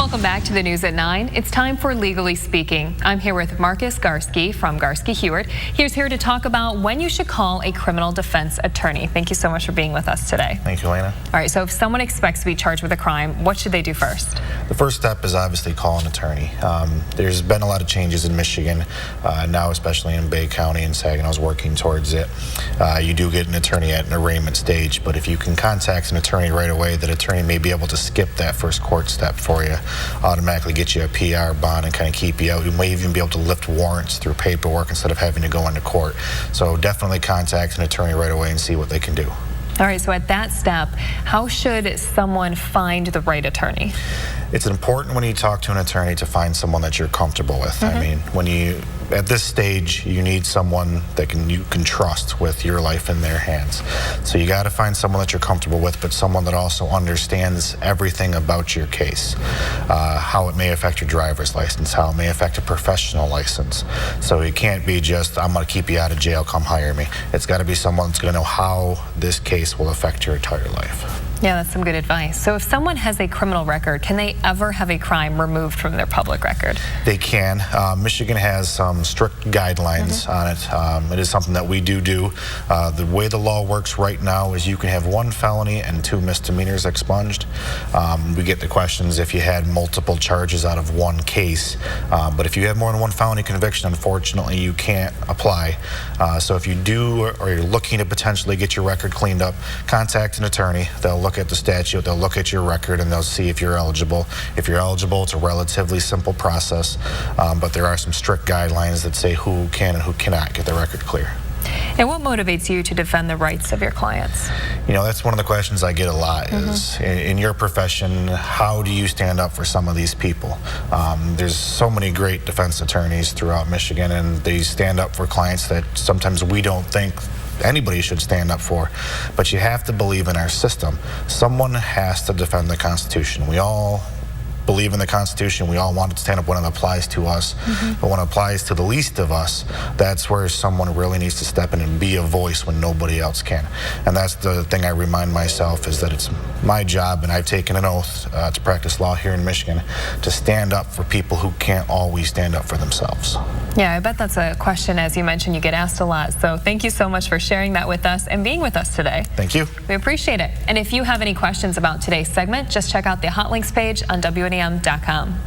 Welcome back to the News at 9. It's time for Legally Speaking. I'm here with Garske from Garske Hewitt. He's here to talk about when you should call a criminal defense attorney. Thank you so much for being with us today. Thank you, Lena. All right, so if someone expects to be charged with a crime, what should they do first? The first step is obviously call an attorney. There's been a lot of changes in Michigan, now especially in Bay County and Saginaw's working towards it. You do get an attorney at an arraignment stage, but if you can contact an attorney right away, that attorney may be able to skip that first court step for you, automatically get you a PR bond and kind of keep you out. You may even be able to lift warrants through paperwork instead of having to go into court. So definitely contact an attorney right away and see what they can do. All right, so at that step, how should someone find the right attorney? It's important when you talk to an attorney to find someone that you're comfortable with. I mean, at this stage, you need someone that you can trust with your life in their hands. So you got to find someone that you're comfortable with, but someone that also understands everything about your case, how it may affect your driver's license, how it may affect a professional license. So it can't be just, I'm going to keep you out of jail, come hire me. It's got to be someone that's going to know how this case will affect your entire life. Yeah, that's some good advice. So if someone has a criminal record, can they ever have a crime removed from their public record? They can. Michigan has some strict guidelines on it. It is something that we do. The way the law works right now is you can have 1 felony and 2 misdemeanors expunged. We get the questions if you had multiple charges out of 1 case, but if you have more than 1 felony conviction, unfortunately, you can't apply. So if you do, or you're looking to potentially get your record cleaned up, contact an attorney. They'll look at the statute, they'll look at your record, and they'll see if you're eligible. If you're eligible, it's a relatively simple process, but there are some strict guidelines that say who can and who cannot get their record clear. And what motivates you to defend the rights of your clients? You know, that's one of the questions I get a lot is, in your profession, how do you stand up for some of these people? There's so many great defense attorneys throughout Michigan, and they stand up for clients that sometimes we don't think anybody should stand up for, but you have to believe in our system. Someone has to defend the Constitution. We all believe in the Constitution. We all want it to stand up when it applies to us, but when it applies to the least of us, that's where someone really needs to step in and be a voice when nobody else can. And that's the thing I remind myself, is that it's my job, and I've taken an oath to practice law here in Michigan, to stand up for people who can't always stand up for themselves. Yeah, I bet that's a question, as you mentioned, you get asked a lot. So thank you so much for sharing that with us and being with us today. Thank you. We appreciate it. And if you have any questions about today's segment, just check out the hot links page on WNEM.com.